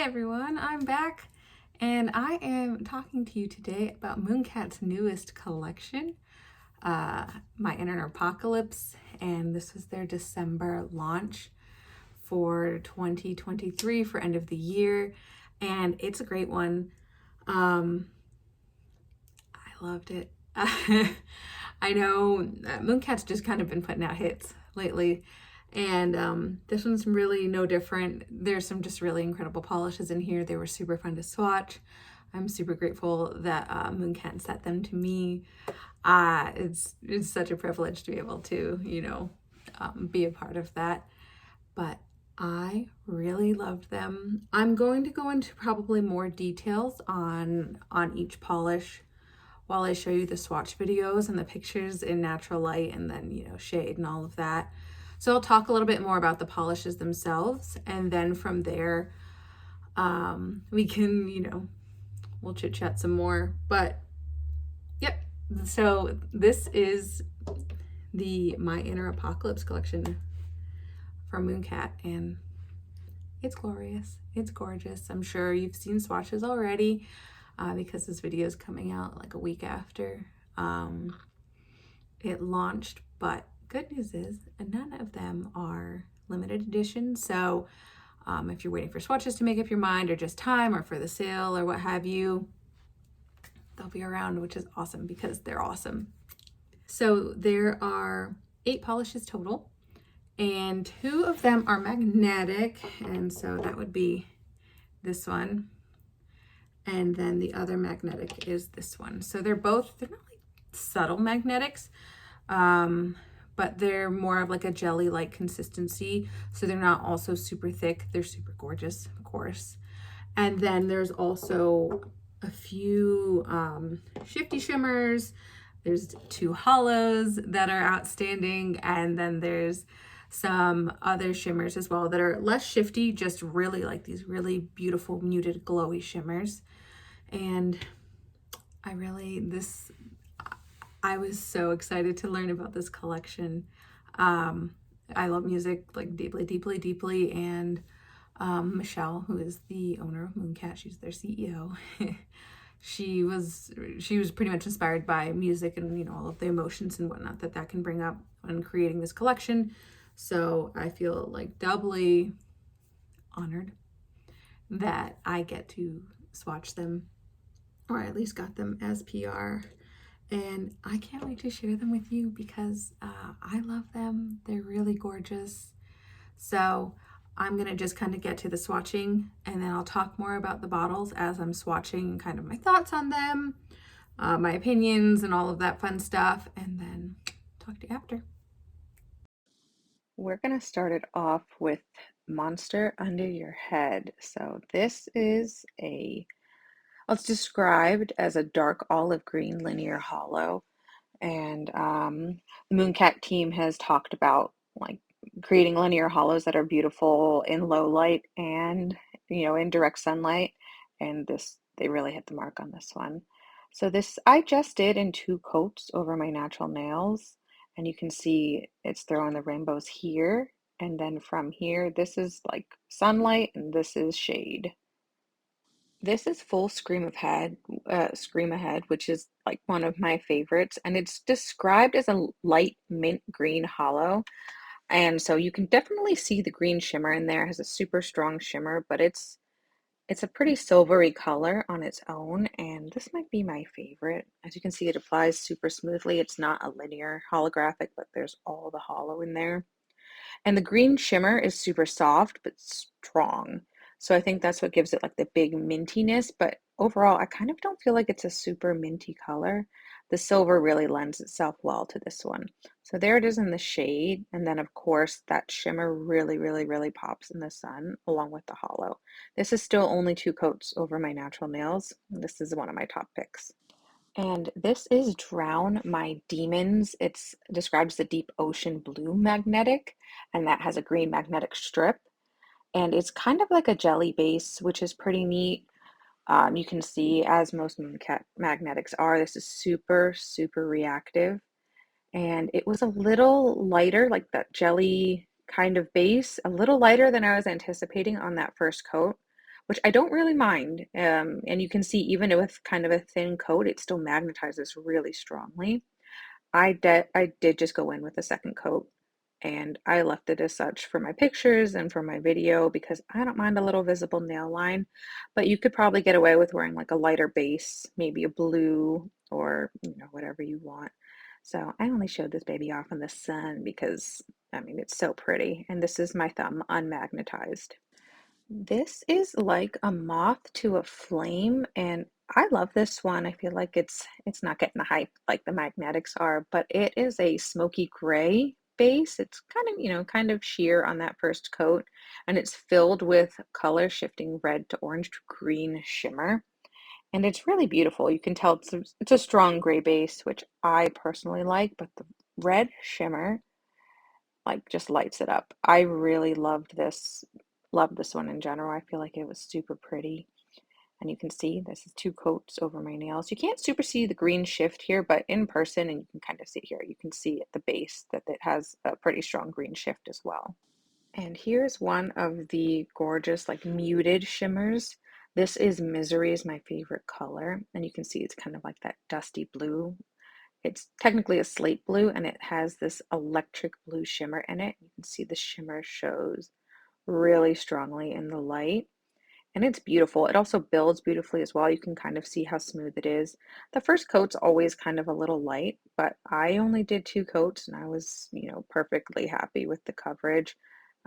everyone, I'm back and I am talking to you today about Mooncat's newest collection, My Inner Apocalypse, and this was their December launch for 2023 for end of the year, and it's a great one. I loved it. I know Mooncat's just kind of been putting out hits lately. And this one's really no different. There's some just really incredible polishes in here. They were super fun to swatch. I'm super grateful that Mooncat sent them to me. It's such a privilege to be able to, be a part of that. But I really loved them. I'm going to go into probably more details on each polish while I show you the swatch videos and the pictures in natural light and then, shade and all of that. So I'll talk a little bit more about the polishes themselves, and then from there, we can, we'll chit chat some more. But yep, so this is the My Inner Apocalypse collection from Mooncat, and it's glorious. It's gorgeous. I'm sure you've seen swatches already because this video is coming out like a week after it launched, but good news is none of them are limited edition. So if you're waiting for swatches to make up your mind, or just time, or for the sale, or what have you, they'll be around, which is awesome because they're awesome. So there are 8 polishes total, and 2 of them are magnetic, and so that would be this one, and then the other magnetic is this one. So they're not like subtle magnetics, but they're more of like a jelly-like consistency. So they're not also super thick. They're super gorgeous, of course. And then there's also a few shifty shimmers. There's 2 holos that are outstanding. And then there's some other shimmers as well that are less shifty, just really like these really beautiful muted glowy shimmers. And I was so excited to learn about this collection. I love music like deeply, and Michelle, who is the owner of Mooncat, she's their CEO. she was pretty much inspired by music and all of the emotions and whatnot that can bring up when creating this collection. So I feel like doubly honored that I get to swatch them, or at least got them as PR. And I can't wait to share them with you because I love them. They're really gorgeous. So I'm going to just kind of get to the swatching, and then I'll talk more about the bottles as I'm swatching, kind of my thoughts on them, my opinions, and all of that fun stuff, and then talk to you after. We're going to start it off with Monster Under Your Head. So this is it's described as a dark olive green linear hollow. And the Mooncat team has talked about like creating linear hollows that are beautiful in low light and, in direct sunlight. And they really hit the mark on this one. So this I just did in 2 coats over my natural nails. And you can see it's throwing the rainbows here. And then from here, this is like sunlight and this is shade. This is full Scream Ahead, which is like one of my favorites, and it's described as a light mint green hollow. And so you can definitely see the green shimmer in there. It has a super strong shimmer, but it's a pretty silvery color on its own, and this might be my favorite. As you can see, it applies super smoothly. It's not a linear holographic, but there's all the hollow in there. And the green shimmer is super soft but strong. So I think that's what gives it like the big mintiness. But overall, I kind of don't feel like it's a super minty color. The silver really lends itself well to this one. So there it is in the shade. And then, of course, that shimmer really pops in the sun along with the hollow. This is still only 2 coats over my natural nails. This is one of my top picks. And this is Drown My Demons. It's described as a deep ocean blue magnetic, and that has a green magnetic strip. And it's kind of like a jelly base, which is pretty neat. You can see, as most Mooncat magnetics are, this is super reactive. And it was a little lighter, like that jelly kind of base, a little lighter than I was anticipating on that first coat. which I don't really mind. And you can see even with kind of a thin coat, it still magnetizes really strongly. I did just go in with a second coat, and I left it as such for my pictures and for my video because I don't mind a little visible nail line, but you could probably get away with wearing like a lighter base, maybe a blue or whatever you want. So I only showed this baby off in the sun because I mean it's so pretty, and this is my thumb unmagnetized. This is like a moth to a flame, and I love this one. I feel like it's not getting the hype like the magnetics are, but it is a smoky gray base. It's kind of sheer on that first coat, and it's filled with color shifting red to orange to green shimmer. And it's really beautiful. You can tell it's a strong gray base, which I personally like, but the red shimmer like just lights it up. I really loved this one in general. I feel like it was super pretty. And you can see this is two coats over my nails. You can't super see the green shift here, but in person, and you can kind of see here, you can see at the base that it has a pretty strong green shift as well. And here's one of the gorgeous, like muted shimmers. This is Misery is my favorite color. And you can see it's kind of like that dusty blue. It's technically a slate blue and it has this electric blue shimmer in it. You can see the shimmer shows really strongly in the light. And it's beautiful. It also builds beautifully as well. You can kind of see how smooth it is. The first coat's always kind of a little light, but I only did two coats and I was, perfectly happy with the coverage.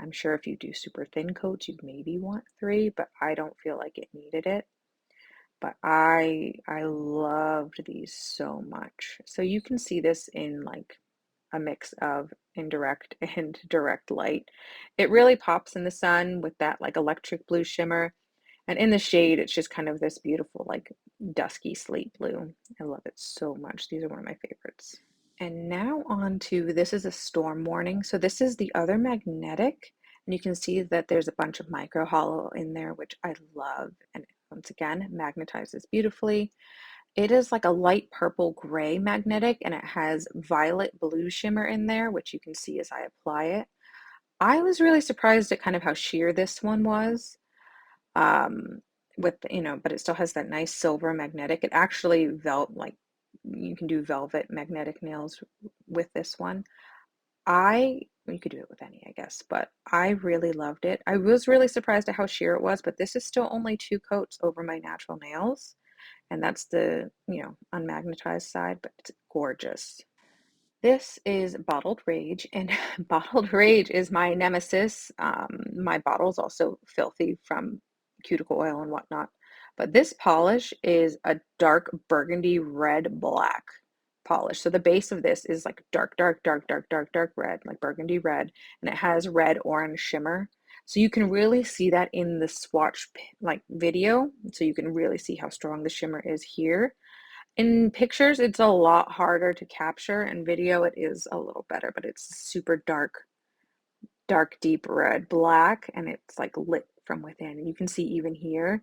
I'm sure if you do super thin coats, you'd maybe want three, but I don't feel like it needed it. But I loved these so much. So you can see this in like a mix of indirect and direct light. It really pops in the sun with that like electric blue shimmer. And in the shade, it's just kind of this beautiful, like dusky slate blue. I love it so much. These are one of my favorites. And now on to this is a storm warning. So this is the other magnetic. And you can see that there's a bunch of micro hollow in there, which I love. And once again, magnetizes beautifully. It is like a light purple gray magnetic, and it has violet blue shimmer in there, which you can see as I apply it. I was really surprised at kind of how sheer this one was. um with but it still has that nice silver magnetic. It actually like you can do velvet magnetic nails with this one. You could do it with any, I guess, but I really loved it. I was really surprised at how sheer it was, but this is still only two coats over my natural nails, and that's the unmagnetized side, but it's gorgeous. This is Bottled Rage, and Bottled Rage is my nemesis. My bottle's also filthy from cuticle oil and whatnot. But this polish is a dark burgundy red black polish. So the base of this is like dark, dark, dark, dark, dark, dark red, like burgundy red, and it has red orange shimmer. So you can really see that in the swatch like video. So you can really see how strong the shimmer is here. In pictures, it's a lot harder to capture. In video, it is a little better, but it's super dark, dark, deep red, black, and it's like lit from within. You can see even here,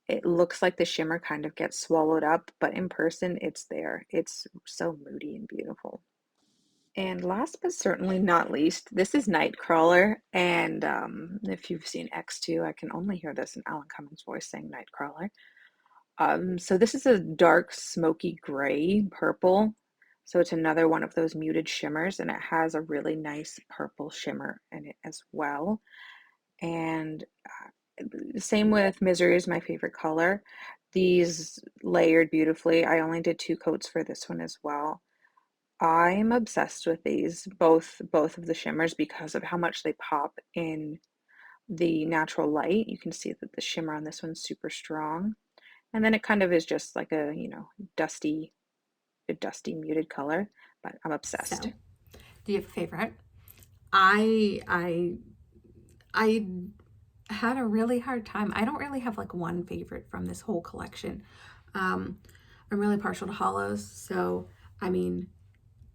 it looks like the shimmer kind of gets swallowed up, but in person, it's there. It's so moody and beautiful. And last but certainly not least, this is Nightcrawler. And if you've seen X2, I can only hear this in Alan Cummings' voice saying Nightcrawler. So this is a dark smoky gray purple. So it's another one of those muted shimmers, and it has a really nice purple shimmer in it as well. And same with Misery is my favorite color. These layered beautifully. I only did two coats for this one as well. I'm obsessed with these, both of the shimmers, because of how much they pop in the natural light. You can see that the shimmer on this one's super strong. And then it kind of is just like dusty, a dusty muted color, but I'm obsessed. So, do you have a favorite? I I I had a really hard time. I don't really have like one favorite from this whole collection. Um, I'm really partial to holos, so I mean,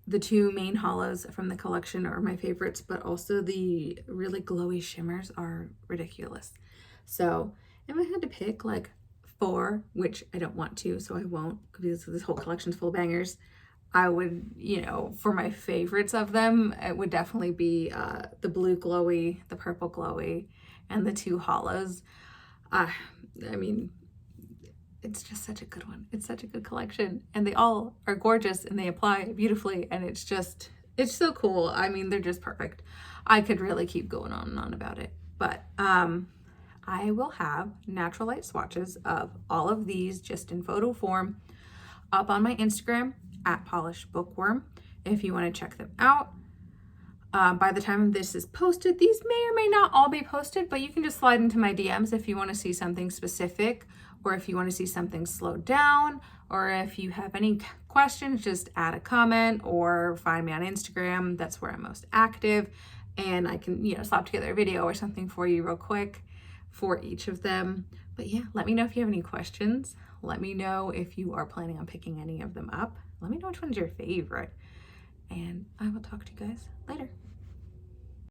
the two main holos from the collection are my favorites, but also the really glowy shimmers are ridiculous. So if I had to pick like four, which I don't want to, so I won't because this whole collection's full of bangers, I would, for my favorites of them, it would definitely be the blue glowy, the purple glowy, and the two holos. Uh, I mean, it's just such a good one. It's such a good collection, and they all are gorgeous and they apply beautifully, and it's so cool. I mean, they're just perfect. I could really keep going on and on about it, but I will have natural light swatches of all of these just in photo form up on my Instagram at Polished Bookworm if you want to check them out. By the time this is posted, these may or may not all be posted, but you can just slide into my DMs if you want to see something specific, or if you want to see something slowed down, or if you have any questions, just add a comment or find me on Instagram. That's where I'm most active, and I can, slap together a video or something for you real quick for each of them. But yeah, let me know if you have any questions. Let me know if you are planning on picking any of them up. Let me know which one's your favorite, and I will talk to you guys later.